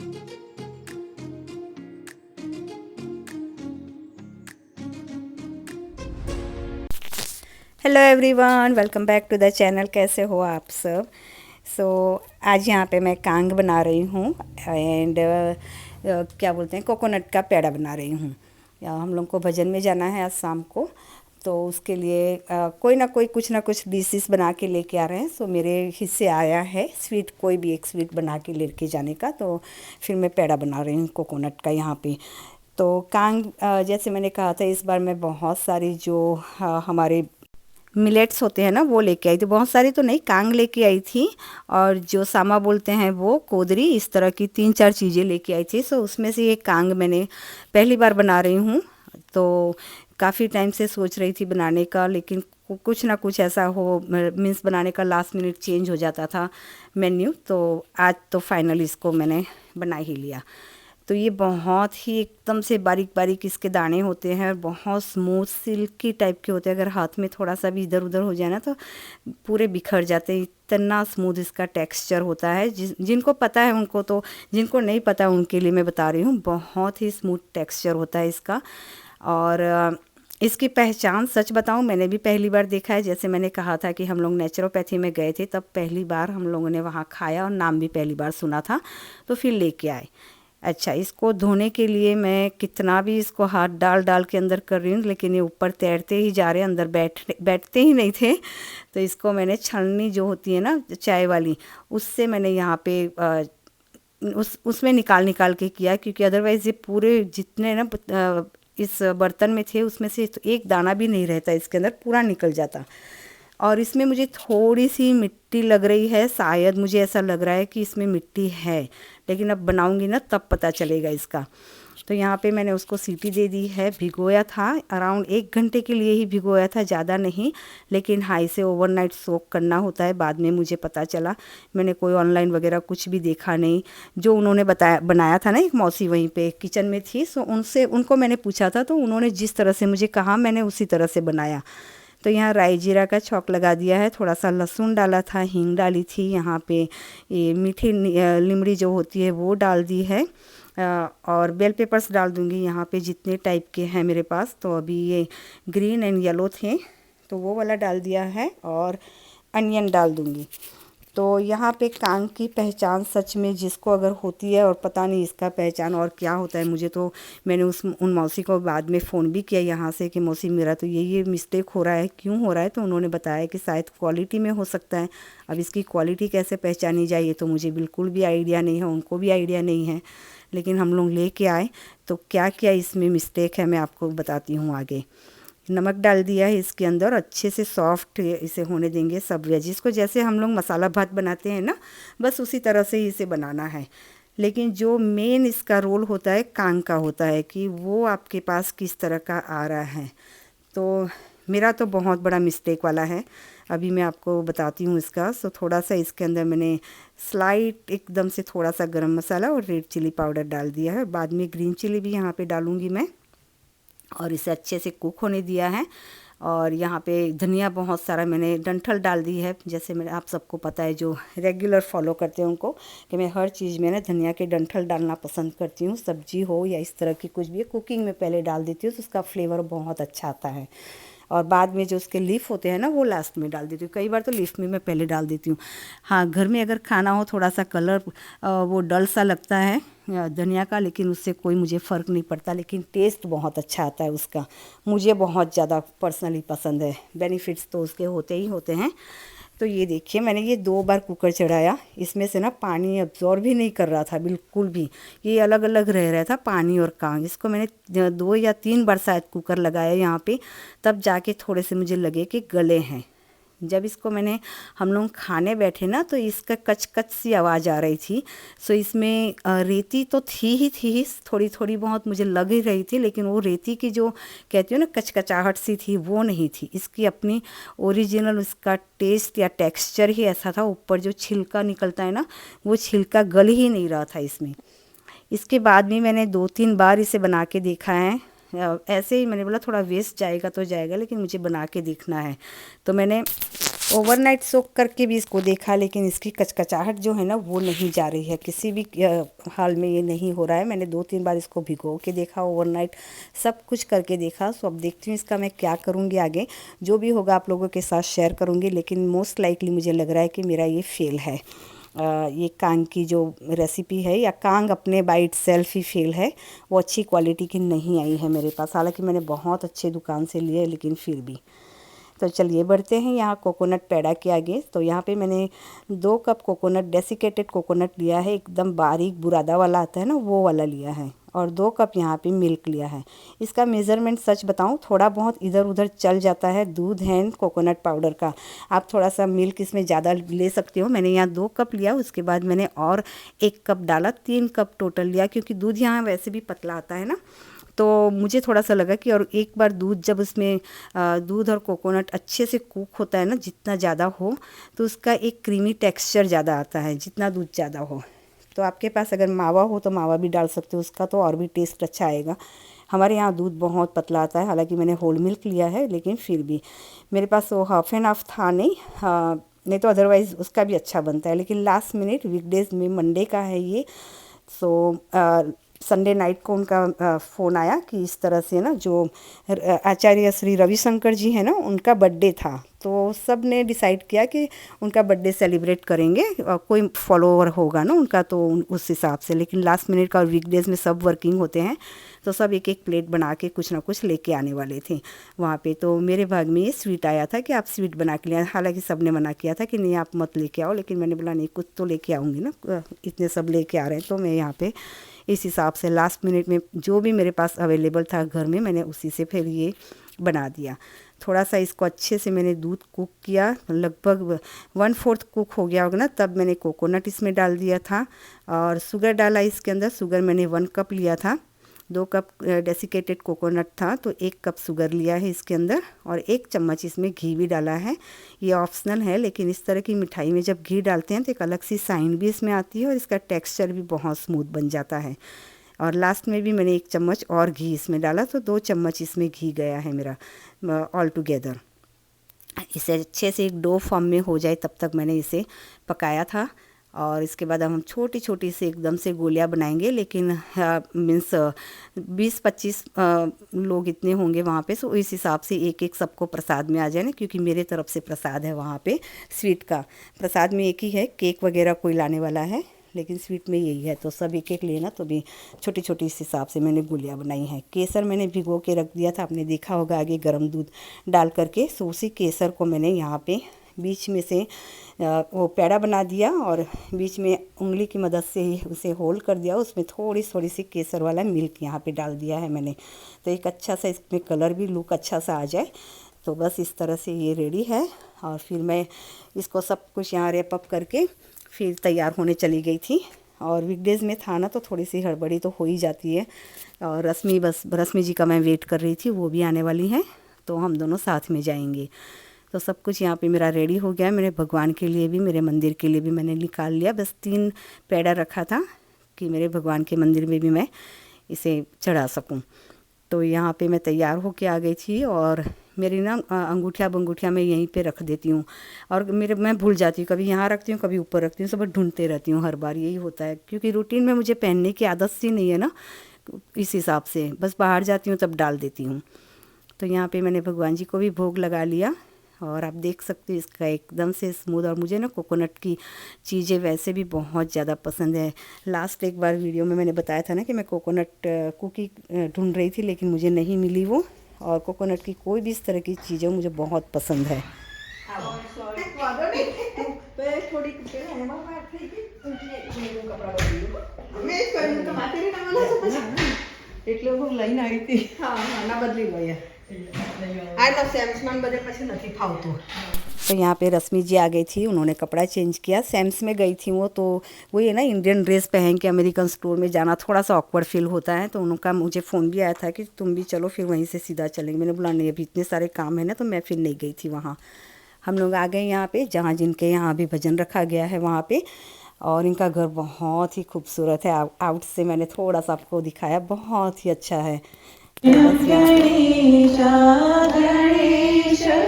Hello everyone, welcome back to the channel. कैसे हो आप सब? आज यहाँ पे मैं कांग बना रही हूँ एंड क्या बोलते हैं, कोकोनट का पेड़ा बना रही हूँ। हम लोग को भजन में जाना है आज शाम को, तो उसके लिए कोई ना कोई कुछ ना कुछ डिशेस बना के लेके आ रहे हैं। सो मेरे हिस्से आया है स्वीट, कोई भी एक स्वीट बना के लेके जाने का। तो फिर मैं पेड़ा बना रही हूँ कोकोनट का यहाँ पे। तो कांग जैसे मैंने कहा था, इस बार मैं बहुत सारी जो हमारे मिलेट्स होते हैं ना, वो लेके आई थी। बहुत सारी तो नहीं, कांग लेके आई थी, और जो सामा बोलते हैं वो कोदरी, इस तरह की 3-4 चीज़ें लेके आई थी। सो उसमें से ये कांग मैंने पहली बार बना रही हूँ। तो काफ़ी टाइम से सोच रही थी बनाने का, लेकिन कुछ ना कुछ ऐसा हो, मीन्स बनाने का लास्ट मिनट चेंज हो जाता था मेन्यू। तो आज तो फाइनली इसको मैंने बना ही लिया। तो ये बहुत ही एकदम से बारीक बारीक इसके दाने होते हैं, और बहुत स्मूथ सिल्की टाइप के होते हैं। अगर हाथ में थोड़ा सा भी इधर उधर हो जाए ना तो पूरे बिखर जाते हैं। इतना स्मूथ इसका टेक्सचर होता है। जिनको पता है उनको तो, जिनको नहीं पता उनके लिए मैं बता रही हूँ, बहुत ही स्मूथ टेक्सचर होता है इसका। और इसकी पहचान सच बताऊं, मैंने भी पहली बार देखा है। जैसे मैंने कहा था कि हम लोग नेचुरोपैथी में गए थे, तब पहली बार हम लोगों ने वहाँ खाया और नाम भी पहली बार सुना था, तो फिर लेके आए। अच्छा, इसको धोने के लिए मैं कितना भी इसको हाथ डाल डाल के अंदर कर रही हूँ, लेकिन ये ऊपर तैरते ही जा रहे हैं, अंदर बैठते ही नहीं थे। तो इसको मैंने छलनी जो होती है ना चाय वाली, उससे मैंने यहाँ पे उसमें निकाल निकाल के किया, क्योंकि अदरवाइज़ ये पूरे जितने ना इस बर्तन में थे, उसमें से तो एक दाना भी नहीं रहता इसके अंदर, पूरा निकल जाता। और इसमें मुझे थोड़ी सी मिट्टी लग रही है, शायद मुझे ऐसा लग रहा है कि इसमें मिट्टी है, लेकिन अब बनाऊंगी ना तब पता चलेगा इसका। तो यहाँ पे मैंने उसको सीटी दे दी है। भिगोया था, अराउंड 1 घंटे के लिए ही भिगोया था, ज़्यादा नहीं। लेकिन हाँ, इसे ओवरनाइट सोक करना होता है, बाद में मुझे पता चला। मैंने कोई ऑनलाइन वगैरह कुछ भी देखा नहीं। जो उन्होंने बताया, बनाया था ना, एक मौसी वहीं पे किचन में थी, सो उनको मैंने पूछा था, तो उन्होंने जिस तरह से मुझे कहा मैंने उसी तरह से बनाया। तो यहाँ राई जीरा का छौंक लगा दिया है, थोड़ा सा लहसुन डाला था, हींग डाली थी, यहाँ पे ये मीठी लिमड़ी जो होती है वो डाल दी है, और बेल पेपर्स डाल दूँगी यहाँ पे जितने टाइप के हैं मेरे पास। तो अभी ये ग्रीन एंड येलो थे, तो वो वाला डाल दिया है, और अनियन डाल दूँगी। तो यहाँ पे कांग की पहचान सच में जिसको अगर होती है, और पता नहीं इसका पहचान और क्या होता है, मुझे तो, मैंने उन मौसी को बाद में फ़ोन भी किया यहाँ से कि मौसी मेरा तो ये मिस्टेक हो रहा है, क्यों हो रहा है? तो उन्होंने बताया कि शायद क्वालिटी में हो सकता है। अब इसकी क्वालिटी कैसे पहचानी जाए, ये तो मुझे बिल्कुल भी आइडिया नहीं है, उनको भी आइडिया नहीं है। लेकिन हम लोग लेके आए, तो क्या क्या इसमें मिस्टेक है मैं आपको बताती हूँ आगे। नमक डाल दिया है इसके अंदर, अच्छे से सॉफ्ट इसे होने देंगे सब वेजिस को। जैसे हम लोग मसाला भात बनाते हैं ना, बस उसी तरह से ही इसे बनाना है। लेकिन जो मेन इसका रोल होता है कांग का होता है कि वो आपके पास किस तरह का आ रहा है। तो मेरा तो बहुत बड़ा मिस्टेक वाला है, अभी मैं आपको बताती हूँ इसका। सो थोड़ा सा इसके अंदर मैंने स्लाइट एकदम से थोड़ा सा गरम मसाला और रेड चिली पाउडर डाल दिया है। बाद में ग्रीन चिली भी यहाँ पे डालूँगी मैं, और इसे अच्छे से कुक होने दिया है। और यहाँ पे धनिया बहुत सारा मैंने डंठल डाल दी है। जैसे मैंने, आप सबको पता है जो रेगुलर फॉलो करते हैं उनको, कि मैं हर चीज़ में ना धनिया के डंठल डालना पसंद करती हूँ। सब्जी हो या इस तरह की कुछ भी, कुकिंग में पहले डाल देती हूँ, तो उसका फ्लेवर बहुत अच्छा आता है। और बाद में जो उसके लीफ होते हैं ना, वो लास्ट में डाल देती हूँ। कई बार तो लीफ में मैं पहले डाल देती हूँ। हाँ, घर में अगर खाना हो, थोड़ा सा कलर वो डल सा लगता है धनिया का, लेकिन उससे कोई मुझे फ़र्क नहीं पड़ता, लेकिन टेस्ट बहुत अच्छा आता है उसका। मुझे बहुत ज़्यादा पर्सनली पसंद है। बेनिफिट्स तो उसके होते ही होते हैं। तो ये देखिए, मैंने ये 2 बार कुकर चढ़ाया, इसमें से ना पानी अब्जॉर्ब भी नहीं कर रहा था बिल्कुल भी, ये अलग अलग रह रहा था पानी और कांग। इसको मैंने 2 या 3 बार शायद कुकर लगाया यहाँ पे, तब जाके थोड़े से मुझे लगे कि गले हैं। जब इसको मैंने, हम लोग खाने बैठे ना, तो इसका कच कच सी आवाज़ आ रही थी। सो इसमें रेती तो थी ही, थोड़ी थोड़ी बहुत मुझे लग ही रही थी, लेकिन वो रेती की जो कहती हो ना कचकचाहट सी थी, वो नहीं थी। इसकी अपनी ओरिजिनल उसका टेस्ट या टेक्सचर ही ऐसा था। ऊपर जो छिलका निकलता है ना, वो छिलका गल ही नहीं रहा था इसमें। इसके बाद भी मैंने 2-3 बार इसे बना के देखा है। ऐसे ही मैंने बोला थोड़ा वेस्ट जाएगा तो जाएगा, लेकिन मुझे बना के देखना है। तो मैंने ओवरनाइट सोक करके भी इसको देखा, लेकिन इसकी कचकचाहट जो है ना वो नहीं जा रही है, किसी भी हाल में ये नहीं हो रहा है। मैंने 2-3 बार इसको भिगो के देखा, ओवरनाइट सब कुछ करके देखा। सो अब देखती हूँ इसका मैं क्या करूँगी आगे, जो भी होगा आप लोगों के साथ शेयर करूँगी। लेकिन मोस्ट लाइकली मुझे लग रहा है कि मेरा ये फेल है। ये कांग की जो रेसिपी है, या कांग अपने बाय इटसेल्फ ही फेल है, वो अच्छी क्वालिटी की नहीं आई है मेरे पास। हालांकि मैंने बहुत अच्छे दुकान से लिए, लेकिन फिर भी। तो चलिए बढ़ते हैं यहाँ कोकोनट पेड़ा के आगे। तो यहाँ पे मैंने 2 कप कोकोनट, डेसिकेटेड कोकोनट लिया है, एकदम बारीक बुरादा वाला आता है ना, वो वाला लिया है। और 2 कप यहाँ पे मिल्क लिया है। इसका मेज़रमेंट सच बताऊँ थोड़ा बहुत इधर उधर चल जाता है, दूध है कोकोनट पाउडर का। आप थोड़ा सा मिल्क इसमें ज़्यादा ले सकते हो। मैंने यहाँ 2 कप लिया, उसके बाद मैंने और 1 कप डाला, 3 कप टोटल लिया, क्योंकि दूध यहाँ वैसे भी पतला आता है ना। तो मुझे थोड़ा सा लगा कि और एक बार दूध जब उसमें दूध और कोकोनट अच्छे से कुक होता है ना, जितना ज़्यादा हो तो उसका एक क्रीमी टेक्सचर ज़्यादा आता है, जितना दूध ज़्यादा हो। तो आपके पास अगर मावा हो तो मावा भी डाल सकते हो, उसका तो और भी टेस्ट अच्छा आएगा। हमारे यहाँ दूध बहुत पतला आता है, हालांकि मैंने होल मिल्क लिया है, लेकिन फिर भी मेरे पास वो हाफ एंड हाफ था नहीं। नहीं तो अदरवाइज़ उसका भी अच्छा बनता है। लेकिन लास्ट मिनट वीकडेज़ में, मंडे का है ये, सो संडे नाइट को उनका फ़ोन आया कि इस तरह से ना, जो आचार्य श्री रविशंकर जी हैं ना, उनका बर्थडे था। तो सब ने डिसाइड किया कि उनका बर्थडे सेलिब्रेट करेंगे, कोई फॉलोअर होगा ना उनका, तो उस हिसाब से। लेकिन लास्ट मिनट का, और वीकडेज़ में सब वर्किंग होते हैं, तो सब एक एक प्लेट बना के कुछ ना कुछ लेके आने वाले थे वहाँ पे। तो मेरे भाग में ये स्वीट आया था कि आप स्वीट बना के ले आए। हालांकि सब ने मना किया था कि नहीं आप मत लेके आओ, लेकिन मैंने बोला नहीं, कुछ तो लेके आऊँगी ना, इतने सब लेके आ रहे हैं। तो मैं यहाँ पे इस हिसाब से लास्ट मिनट में जो भी मेरे पास अवेलेबल था घर में, मैंने उसी से फिर ये बना दिया। थोड़ा सा इसको अच्छे से मैंने दूध कुक किया, लगभग 1/4 कुक हो गया होगा ना, तब मैंने कोकोनट इसमें डाल दिया था और शुगर डाला इसके अंदर। शुगर मैंने 1 कप लिया था, 2 कप डेसिकेटेड कोकोनट था, तो 1 कप शुगर लिया है इसके अंदर, और 1 चम्मच इसमें घी भी डाला है। ये ऑप्शनल है, लेकिन इस तरह की मिठाई में जब घी डालते हैं तो एक अलग सी साइन भी इसमें आती है, और इसका टेक्सचर भी बहुत स्मूथ बन जाता है। और लास्ट में भी मैंने 1 चम्मच और घी इसमें डाला, तो 2 चम्मच इसमें घी गया है मेरा ऑल टुगेदर। इसे अच्छे से एक डो फॉर्म में हो जाए तब तक मैंने इसे पकाया था। और इसके बाद हम छोटी छोटी से एकदम से गोलियां बनाएंगे, लेकिन मीन्स 20-25 लोग इतने होंगे वहाँ पे, सो इस हिसाब से एक एक सबको प्रसाद में आ जाए ना, क्योंकि मेरे तरफ से प्रसाद है वहाँ पे स्वीट का। प्रसाद में एक ही है, केक वगैरह कोई लाने वाला है, लेकिन स्वीट में यही है। तो सब एक एक लेना, तो भी छोटी छोटी इस हिसाब से मैंने गोलियाँ बनाई हैं। केसर मैंने भिगो के रख दिया था, आपने देखा होगा आगे गर्म दूध डाल करके। सो उसी केसर को मैंने यहाँ पे बीच में से वो पेड़ा बना दिया, और बीच में उंगली की मदद से ही उसे होल कर दिया। उसमें थोड़ी थोड़ी सी केसर वाला मिल्क यहाँ पे डाल दिया है मैंने, तो एक अच्छा सा इसमें कलर भी, लुक अच्छा सा आ जाए। तो बस इस तरह से ये रेडी है। और फिर मैं इसको सब कुछ यहाँ रैप अप करके फिर तैयार होने चली गई थी। और वीकडेज़ में था ना, तो थोड़ी सी हड़बड़ी तो हो ही जाती है। और रश्मि जी का मैं वेट कर रही थी, वो भी आने वाली हैं, तो हम दोनों साथ में जाएंगे। तो सब कुछ यहाँ पे मेरा रेडी हो गया है। मेरे भगवान के लिए भी, मेरे मंदिर के लिए भी मैंने निकाल लिया। बस 3 पेड़ा रखा था कि मेरे भगवान के मंदिर में भी मैं इसे चढ़ा सकूं। तो यहाँ पे मैं तैयार होके आ गई थी, और मेरी ना अंगूठिया मैं यहीं पे रख देती हूँ, और मैं भूल जाती हूँ, कभी यहाँ रखती हूँ कभी ऊपर रखती हूँ, सब ढूंढते रहती हूँ हर बार, यही होता है। क्योंकि रूटीन में मुझे पहनने की आदत सी नहीं है ना, इस हिसाब से बस बाहर जाती हूँ तब डाल देती हूँ। तो यहाँ पे मैंने भगवान जी को भी भोग लगा लिया, और आप देख सकते हो इसका एकदम से स्मूथ। और मुझे ना कोकोनट की चीज़ें वैसे भी बहुत ज़्यादा पसंद है। लास्ट एक बार वीडियो में मैंने बताया था ना कि मैं कोकोनट कुकी ढूंढ रही थी, लेकिन मुझे नहीं मिली वो। और कोकोनट की कोई भी इस तरह की चीज़ें मुझे बहुत पसंद है। तो यहाँ पे रश्मि जी आ गई थी, उन्होंने कपड़ा चेंज किया। सैम्स में गई थी वो, तो वही है ना, इंडियन ड्रेस पहन के अमेरिकन स्टोर में जाना थोड़ा सा ऑकवर्ड फील होता है। तो उनका मुझे फ़ोन भी आया था कि तुम भी चलो, फिर वहीं से सीधा चलेंगे। मैंने बोला नहीं, अभी इतने सारे काम है ना, तो मैं फिर नहीं गई थी वहाँ। हम लोग आ गए यहाँ पे, जहाँ जिनके यहाँ अभी भजन रखा गया है वहाँ पे। और इनका घर बहुत ही खूबसूरत है। आउट से मैंने थोड़ा सा आपको दिखाया, बहुत ही अच्छा है। गणेश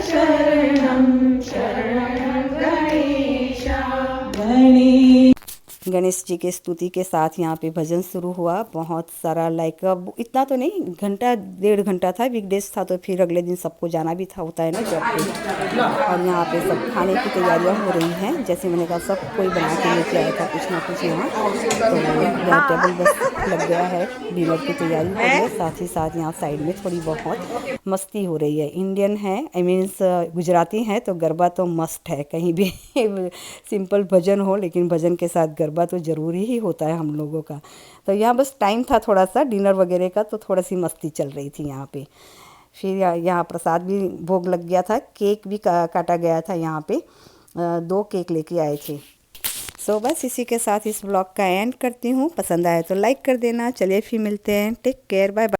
शरणं शरणं गणेश जी के स्तुति के साथ यहाँ पे भजन शुरू हुआ। बहुत सारा लाइक इतना तो नहीं, घंटा 1.5 घंटा था। वीकडेज था तो फिर अगले दिन सबको जाना भी था, होता है ना जॉब पे। और यहाँ पे सब खाने की तैयारियाँ हो रही हैं। जैसे मैंने कहा सब कोई बना के लेके आया था कुछ ना कुछ यहाँ। तो यहाँ टेबल बस लग गया है, डिनर की तैयारी हो रही है। साथ ही साथ यहाँ साइड में थोड़ी बहुत मस्ती हो रही है। इंडियन है, आई मीन्स गुजराती हैं, तो गरबा तो मस्ट है कहीं भी सिंपल भजन हो लेकिन भजन के साथ गरबा तो ज़रूरी ही होता है हम लोगों का। तो यहाँ बस टाइम था थोड़ा सा डिनर वगैरह का, तो थोड़ा सी मस्ती चल रही थी यहाँ पे। फिर यहाँ प्रसाद भी भोग लग गया था, केक भी काटा गया था यहाँ पे। 2 केक लेके आए थे। सो बस इसी के साथ इस ब्लॉग का एंड करती हूँ। पसंद आए तो लाइक कर देना। चलिए फिर मिलते हैं। Take care, bye bye.